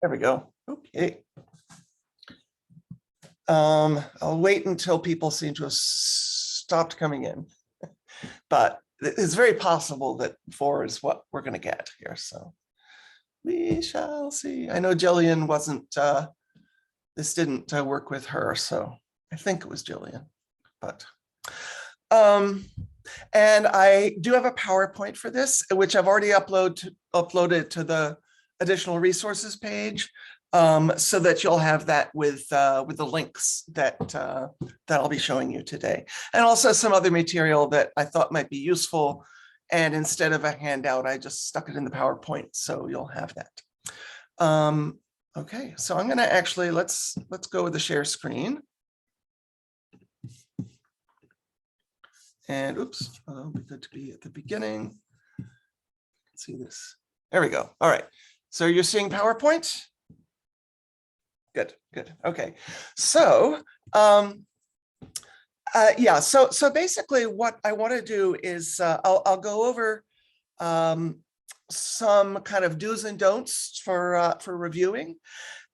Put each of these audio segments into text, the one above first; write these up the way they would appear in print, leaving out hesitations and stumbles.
There we go. Okay. I'll wait until people seem to have stopped coming in, but it's very possible that 4 is what we're going to get here. So we shall see. I know Jillian wasn't, this didn't work with her, so I think it was Jillian, but. And I do have a PowerPoint for this, which I've already uploaded to the additional resources page, so that you'll have that with the links that I'll be showing you today, and also some other material that I thought might be useful. And instead of a handout, I just stuck it in the PowerPoint, so you'll have that. Okay, so I'm going to actually let's go with the share screen. And oops, it'll be good to be at the beginning. Let's see this. There we go. All right. So you're seeing PowerPoint? Good, good. Okay. So yeah, so basically what I want to do is I'll go over some kind of do's and don'ts for reviewing.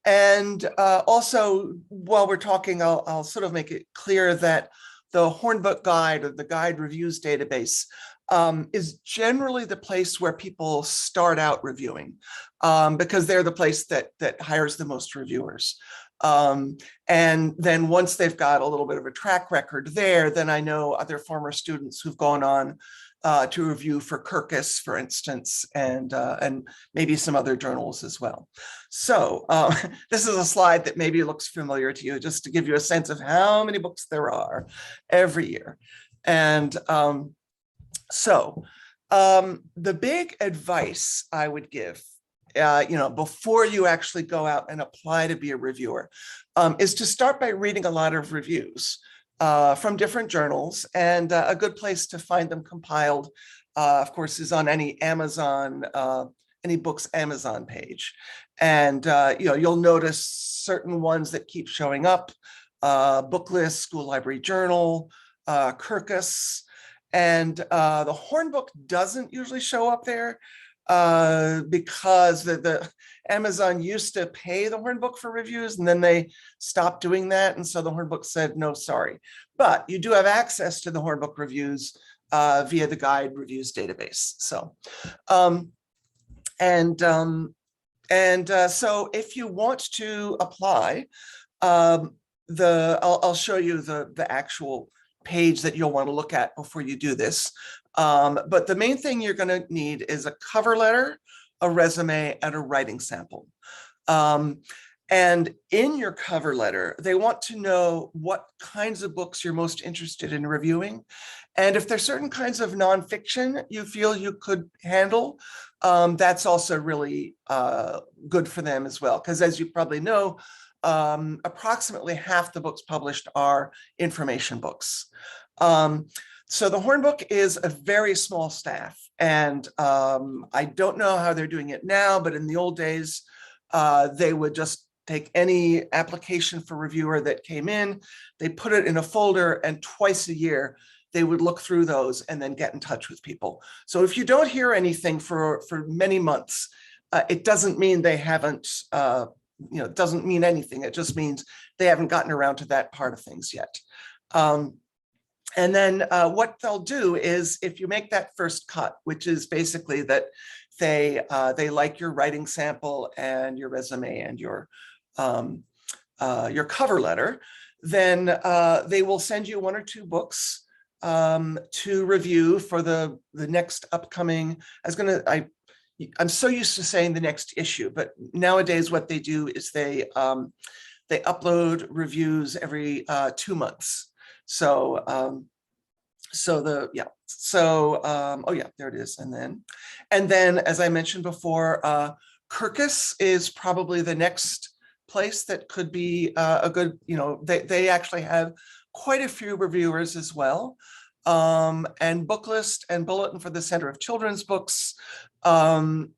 And also, while we're talking, I'll sort of make it clear that the Hornbook Guide, or the Guide Reviews database, is generally the place where people start out reviewing, because they're the place that hires the most reviewers. And then once they've got a little bit of a track record there, then I know other former students who've gone on to review for Kirkus, for instance, and maybe some other journals as well. So this is a slide that maybe looks familiar to you, just to give you a sense of how many books there are every year. And so the big advice I would give, before you actually go out and apply to be a reviewer, is to start by reading a lot of reviews from different journals, and a good place to find them compiled, of course, is on any Amazon, any books Amazon page. And you'll notice certain ones that keep showing up: Booklist, School Library Journal, Kirkus, and the Hornbook doesn't usually show up there because the Amazon used to pay the Hornbook for reviews, and then they stopped doing that. And so the Hornbook said, no, sorry. But you do have access to the Hornbook reviews via the Guide Reviews database. So, so if you want to apply, I'll show you the actual page that you'll want to look at before you do this. But the main thing you're going to need is a cover letter, a resume, and a writing sample. And in your cover letter, they want to know what kinds of books you're most interested in reviewing. And if there's certain kinds of nonfiction you feel you could handle, that's also really good for them as well. Because as you probably know, approximately half the books published are information books. So the Hornbook is a very small staff, and I don't know how they're doing it now, but in the old days, they would just take any application for reviewer that came in, they put it in a folder, and twice a year, they would look through those and then get in touch with people. So if you don't hear anything for many months, it doesn't mean they haven't, it doesn't mean anything. It just means they haven't gotten around to that part of things yet. And then what they'll do is, if you make that first cut, which is basically that they like your writing sample and your resume and your cover letter, then they will send you 1 or 2 books to review for the next upcoming. I'm so used to saying the next issue, but nowadays what they do is they upload reviews every 2 months. So, oh yeah, there it is. And then, as I mentioned before, Kirkus is probably the next place that could be a good, they actually have quite a few reviewers as well. And Booklist and Bulletin for the Center of Children's Books they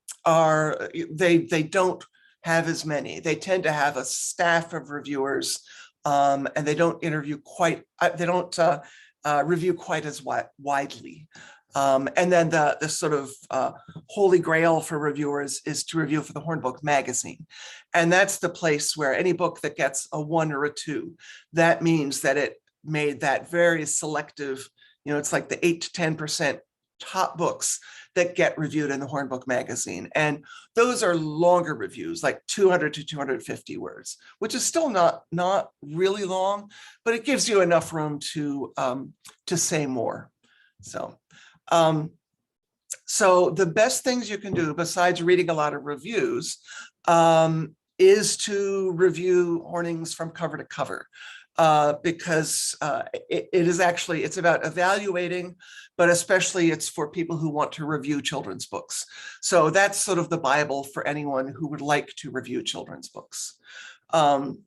don't have as many. They tend to have a staff of reviewers, and they don't interview quite, they don't review quite as widely. And then the sort of holy grail for reviewers is to review for the Hornbook magazine. And that's the place where any book that gets a 1 or a 2, that means that it made that very selective, it's like the 8 to 10% top books that get reviewed in the Hornbook magazine. And those are longer reviews, like 200 to 250 words, which is still not really long, but it gives you enough room to say more. So the best things you can do besides reading a lot of reviews is to review Hornings from cover to cover. Because it's about evaluating, but especially it's for people who want to review children's books. So that's sort of the Bible for anyone who would like to review children's books. And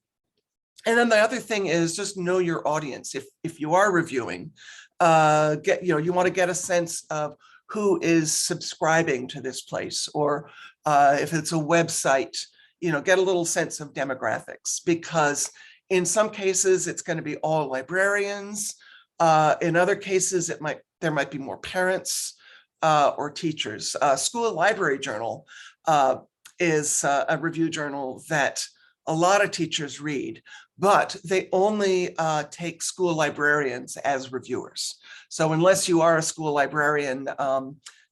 then the other thing is just know your audience. If you are reviewing, you want to get a sense of who is subscribing to this place, or if it's a website, get a little sense of demographics, because in some cases, it's going to be all librarians. In other cases, there might be more parents or teachers. School Library Journal is a review journal that a lot of teachers read, but they only take school librarians as reviewers. So unless you are a school librarian,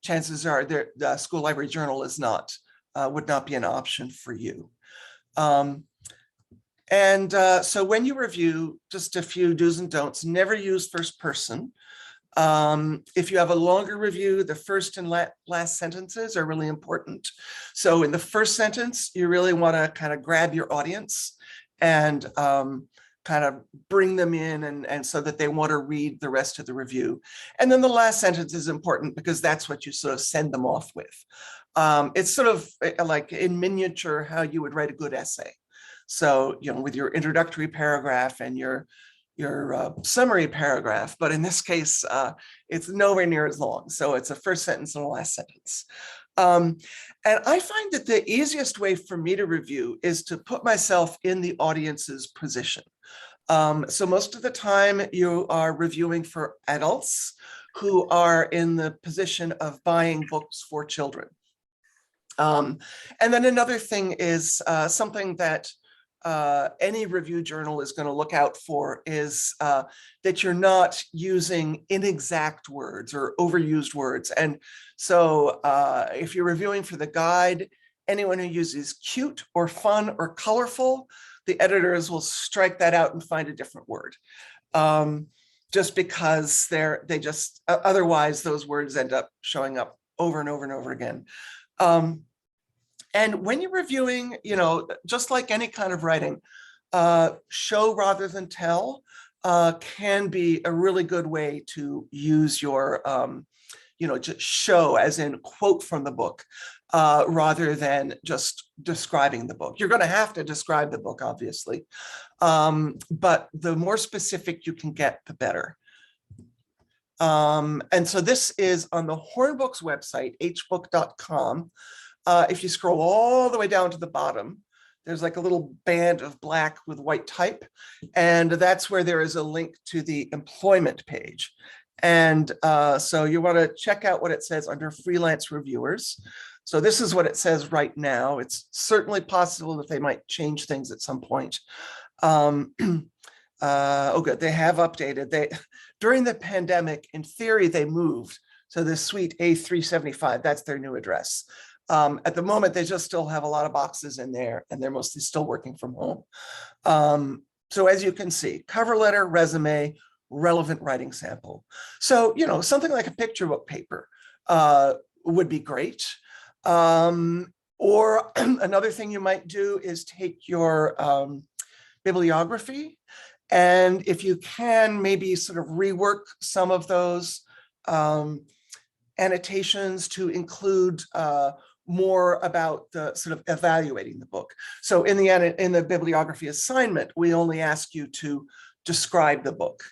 chances are the School Library Journal would not be an option for you. So when you review, just a few do's and don'ts: never use first person. If you have a longer review, the first and last sentences are really important. So in the first sentence, you really want to kind of grab your audience and kind of bring them in, and so that they want to read the rest of the review. And then the last sentence is important because that's what you sort of send them off with. It's sort of like in miniature how you would write a good essay. So, with your introductory paragraph and your summary paragraph, but in this case, it's nowhere near as long. So it's a first sentence and a last sentence. And I find that the easiest way for me to review is to put myself in the audience's position. So most of the time you are reviewing for adults who are in the position of buying books for children. And then another thing is something that any review journal is going to look out for is that you're not using inexact words or overused words. And so if you're reviewing for the guide, anyone who uses cute or fun or colorful, the editors will strike that out and find a different word. Just because otherwise those words end up showing up over and over and over again. And when you're reviewing, just like any kind of writing, show rather than tell can be a really good way to use your, just show as in quote from the book, rather than just describing the book. You're going to have to describe the book, obviously, but the more specific you can get, the better. And so this is on the Hornbooks website, hbook.com. If you scroll all the way down to the bottom, there's like a little band of black with white type, and that's where there is a link to the employment page. And so you want to check out what it says under freelance reviewers. So this is what it says right now. It's certainly possible that they might change things at some point. Oh, good, they have updated. During the pandemic, in theory, they moved. So this suite A375, that's their new address. At the moment, they just still have a lot of boxes in there, and they're mostly still working from home. So as you can see, cover letter, resume, relevant writing sample. So, something like a picture book paper would be great. Or another thing you might do is take your bibliography, and if you can, maybe sort of rework some of those annotations to include more about the sort of evaluating the book. So in the bibliography assignment, we only ask you to describe the book.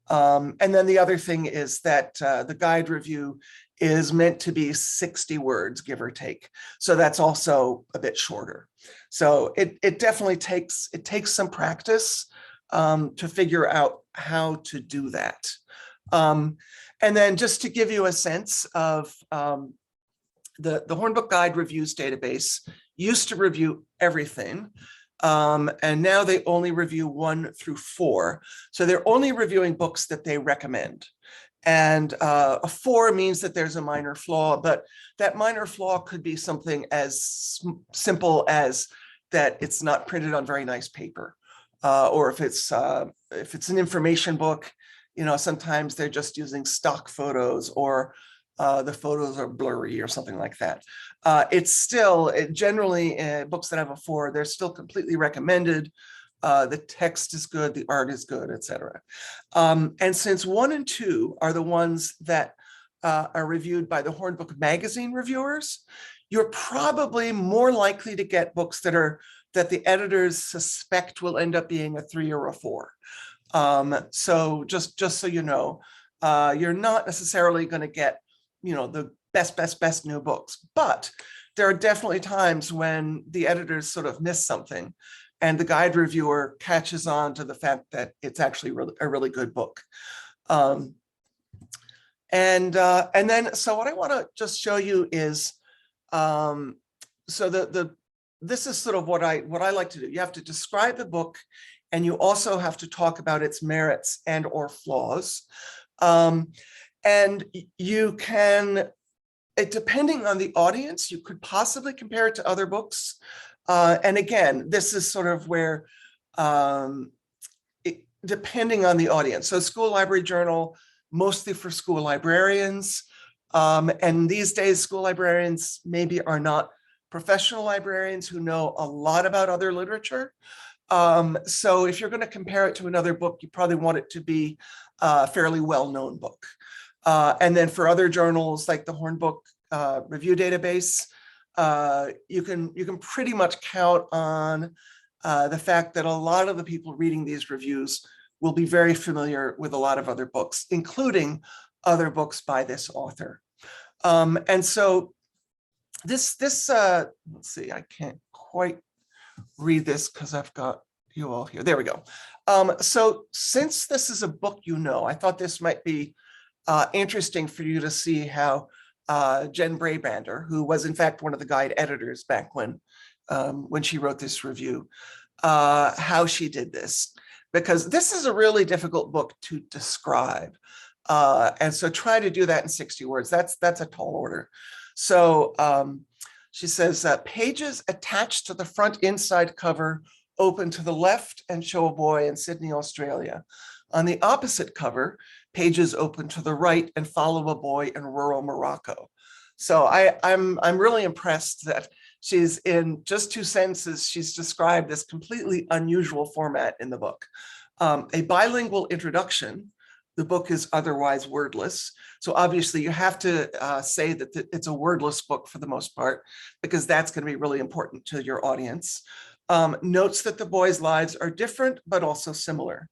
And then the other thing is that the guide review is meant to be 60 words, give or take. So that's also a bit shorter. So it definitely takes some practice to figure out how to do that. And then just to give you a sense of the Hornbook Guide Reviews database used to review everything. And now they only review 1 through 4. So they're only reviewing books that they recommend. And a 4 means that there's a minor flaw, but that minor flaw could be something as simple as that it's not printed on very nice paper. Or if it's an information book, you know, sometimes they're just using stock photos, or the photos are blurry or something like that. It's still generally books that have a 4, they're still completely recommended. The text is good, the art is good, etc. And since 1 and 2 are the ones that are reviewed by the Hornbook magazine reviewers, you're probably more likely to get books that the editors suspect will end up being a 3 or a 4. So just so you know, you're not necessarily going to get, you know, the best new books, but there are definitely times when the editors sort of miss something and the guide reviewer catches on to the fact that it's actually a really good book. And then, so what I want to just show you is, so this is sort of what I like to do. You have to describe the book, and you also have to talk about its merits and or flaws. And you can, depending on the audience, you could possibly compare it to other books. And again, this is sort of where, depending on the audience. So School Library Journal, mostly for school librarians. And these days, school librarians maybe are not professional librarians who know a lot about other literature. So if you're going to compare it to another book, you probably want it to be a fairly well-known book. And then for other journals like the Hornbook Review Database, you can pretty much count on the fact that a lot of the people reading these reviews will be very familiar with a lot of other books, including other books by this author. And so this let's see, I can't quite read this because I've got you all here. There we go. So since this is a book, you know, I thought this might be interesting for you to see how Jen Brabander, who was in fact one of the guide editors back when she wrote this review, how she did this, because this is a really difficult book to describe. And so try to do that in 60 words. That's a tall order. So she says, pages attached to the front inside cover open to the left and show a boy in Sydney, Australia. On the opposite cover, pages open to the right and follow a boy in rural Morocco. So I'm really impressed that she's, in just 2 sentences, she's described this completely unusual format in the book. A bilingual introduction. The book is otherwise wordless. So obviously you have to say that it's a wordless book for the most part, because that's going to be really important to your audience. Notes that the boys' lives are different, but also similar.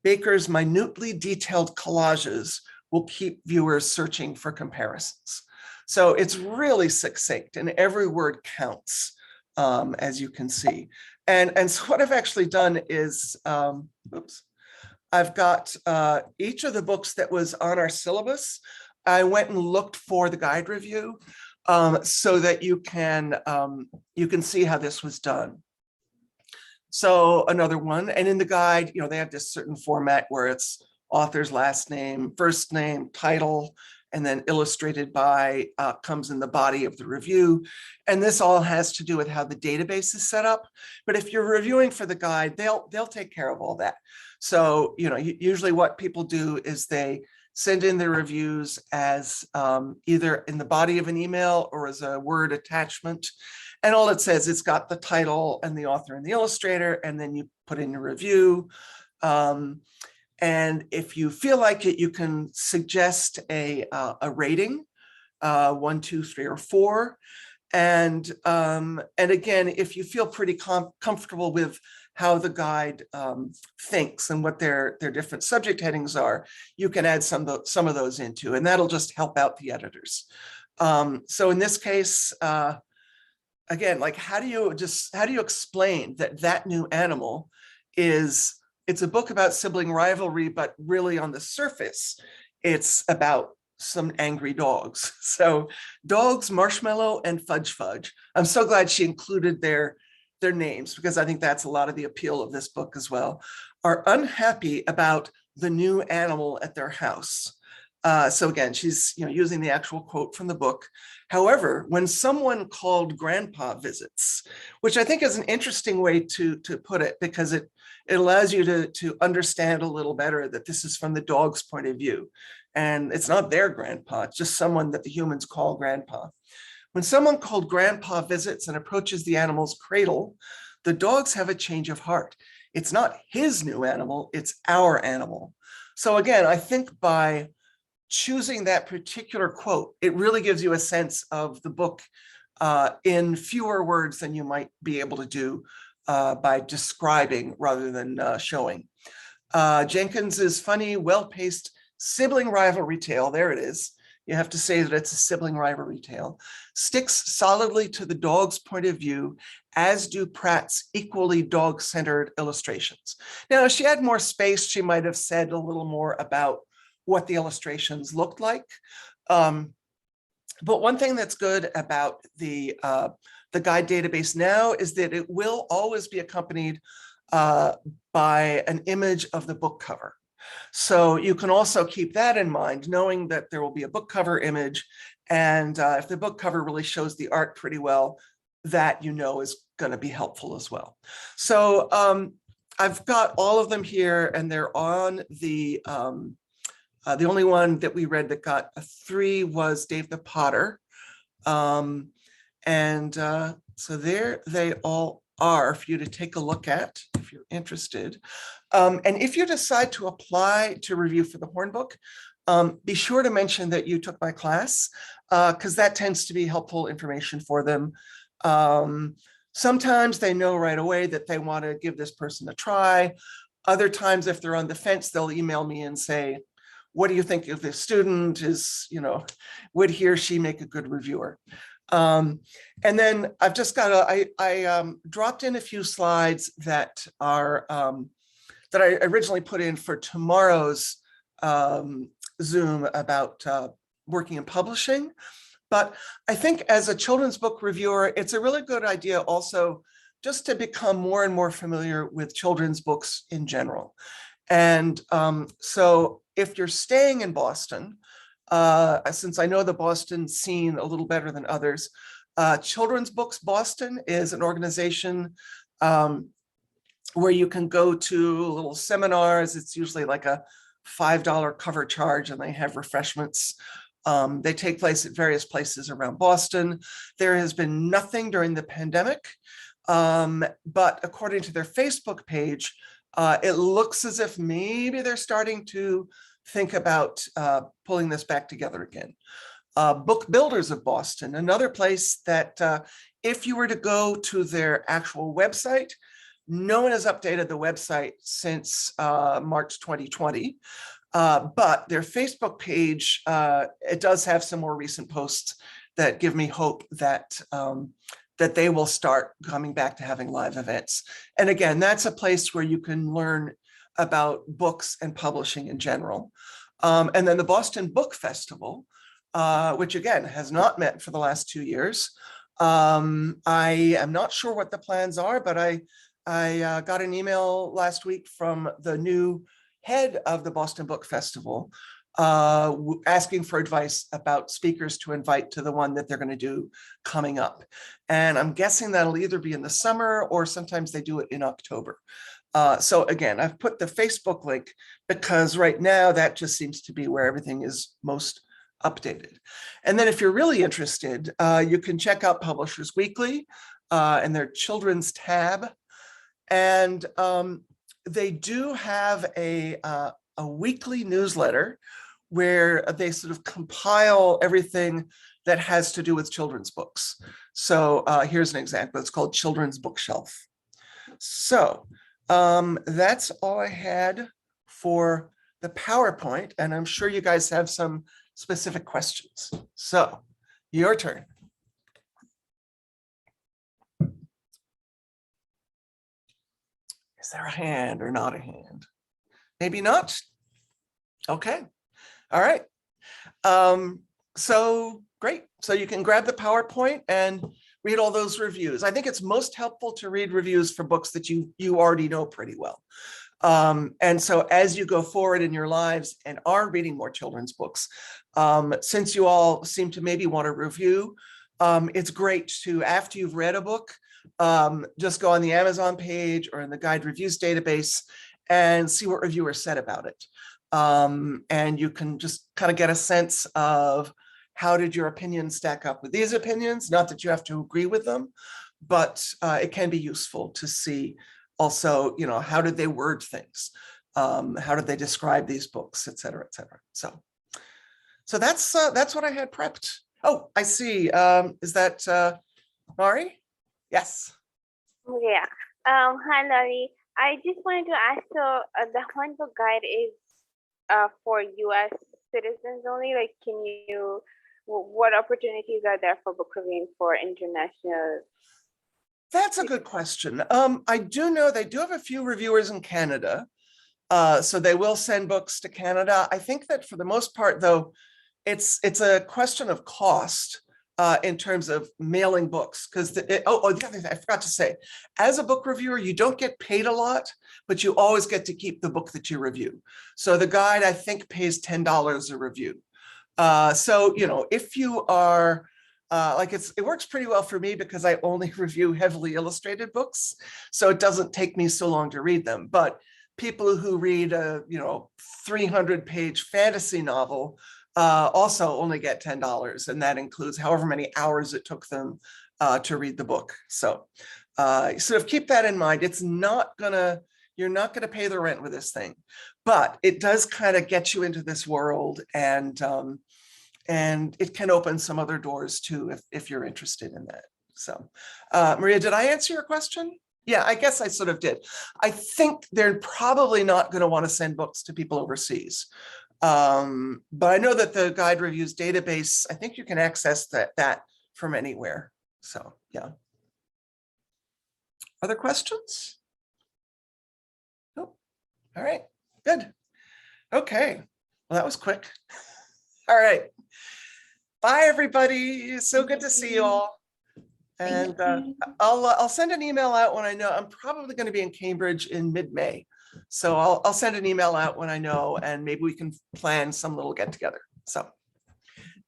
Baker's minutely detailed collages will keep viewers searching for comparisons. So it's really succinct and every word counts, as you can see. And so what I've actually done is, I've got each of the books that was on our syllabus. I went and looked for the guide review so that you can see how this was done. So another one, and in the guide, you know, they have this certain format where it's author's last name, first name, title, and then illustrated by comes in the body of the review. And this all has to do with how the database is set up. But if you're reviewing for the guide, they'll take care of all that. So, you know, usually what people do is they send in their reviews as either in the body of an email or as a Word attachment. And all it says, it's got the title and the author and the illustrator, and then you put in your review. And if you feel like it, you can suggest a rating, 1, 2, 3, or 4. And again, if you feel pretty comfortable with how the guide thinks and what their different subject headings are, you can add some of those into, and that'll just help out the editors. So in this case, again, like how do you explain that new animal is, it's a book about sibling rivalry, but really on the surface, it's about some angry dogs. So Dogs, Marshmallow, and Fudge Fudge. I'm so glad she included their names, because I think that's a lot of the appeal of this book as well, are unhappy about the new animal at their house. So again, she's using the actual quote from the book. However, when someone called Grandpa visits, which I think is an interesting way to put it, because it allows you to understand a little better that this is from the dog's point of view. And it's not their grandpa, it's just someone that the humans call grandpa. When someone called Grandpa visits and approaches the animal's cradle, the dogs have a change of heart. It's not his new animal, it's our animal. So again, I think by choosing that particular quote, it really gives you a sense of the book in fewer words than you might be able to do by describing rather than showing. Jenkins is funny, well-paced sibling rivalry tale. There it is. You have to say that it's a sibling rivalry tale. Sticks solidly to the dog's point of view, as do Pratt's equally dog-centered illustrations. Now, if she had more space, she might have said a little more about what the illustrations looked like. But one thing that's good about the guide database now is that it will always be accompanied by an image of the book cover. So you can also keep that in mind, knowing that there will be a book cover image. And if the book cover really shows the art pretty well, that is going to be helpful as well. So I've got all of them here, and they're on the only one that we read that got a 3 was Dave the Potter. So there they all are for you to take a look at if you're interested. And if you decide to apply to review for the Horn Book, be sure to mention that you took my class, because that tends to be helpful information for them. Sometimes they know right away that they want to give this person a try. Other times, if they're on the fence, they'll email me and say, what do you think of this student? Would he or she make a good reviewer? And then I've just got I dropped in a few slides that are that I originally put in for tomorrow's Zoom about working in publishing. But I think as a children's book reviewer, it's a really good idea also just to become more and more familiar with children's books in general. And so if you're staying in Boston, since I know the Boston scene a little better than others, Children's Books Boston is an organization where you can go to little seminars. It's usually like a $5 cover charge, and they have refreshments. They take place at various places around Boston. There has been nothing during the pandemic, but according to their Facebook page, it looks as if maybe they're starting to think about pulling this back together again. Book Builders of Boston, another place that if you were to go to their actual website, no one has updated the website since March 2020. But their Facebook page, it does have some more recent posts that give me hope that that they will start coming back to having live events. And again, that's a place where you can learn about books and publishing in general. And then the Boston Book Festival, which again has not met for the last 2 years. I am not sure what the plans are, but I got an email last week from the new head of the Boston Book Festival asking for advice about speakers to invite to the one that they're going to do coming up. And I'm guessing that'll either be in the summer or sometimes they do it in October. So again, I've put the Facebook link because right now that just seems to be where everything is most updated. And then if you're really interested, you can check out Publishers Weekly and their children's tab. And they do have a weekly newsletter where they sort of compile everything that has to do with children's books. So here's an example. It's called Children's Bookshelf. So that's all I had for the PowerPoint, and I'm sure you guys have some specific questions. So your turn. Is there a hand or not a hand? Maybe not. Okay. All right. So great. So you can grab the PowerPoint and read all those reviews. I think it's most helpful to read reviews for books that you already know pretty well. And so as you go forward in your lives and are reading more children's books, since you all seem to maybe want to review, it's great to, after you've read a book, just go on the Amazon page or in the guide reviews database and see what reviewers said about it. And you can just kind of get a sense of how did your opinions stack up with these opinions? Not that you have to agree with them, but it can be useful to see also, you know, how did they word things? How did they describe these books, et cetera, et cetera. So that's what I had prepped. Oh, I see. Is that Mari? Yes. Yeah. Hi, Laurie. I just wanted to ask, so the Hornbook Guide is for U.S. citizens only. Like, what opportunities are there for book reviewing for international? That's a good question. I do know they do have a few reviewers in Canada. So they will send books to Canada. I think that for the most part, though, it's a question of cost in terms of mailing books. Because the other thing I forgot to say, as a book reviewer, you don't get paid a lot, but you always get to keep the book that you review. So the guide, I think, pays $10 a review. So, you know, if you are like it works pretty well for me because I only review heavily illustrated books. So it doesn't take me so long to read them. But people who read a, you know, 300-page fantasy novel also only get $10. And that includes however many hours it took them to read the book. So sort of keep that in mind. It's not gonna, you're not gonna pay the rent with this thing, but it does kind of get you into this world, and it can open some other doors too if you're interested in that. So Maria, did I answer your question? Yeah, I guess I sort of did. I think they're probably not going to want to send books to people overseas. But I know that the guide reviews database, I think you can access that from anywhere. So yeah. Other questions? Nope. All right, good. Okay, well, that was quick. All right. Bye, everybody. So good to see you all. And I'll send an email out when I know. I'm probably going to be in Cambridge in mid-May. So I'll send an email out when I know, and maybe we can plan some little get together. So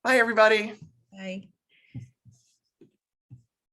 bye, everybody. Bye.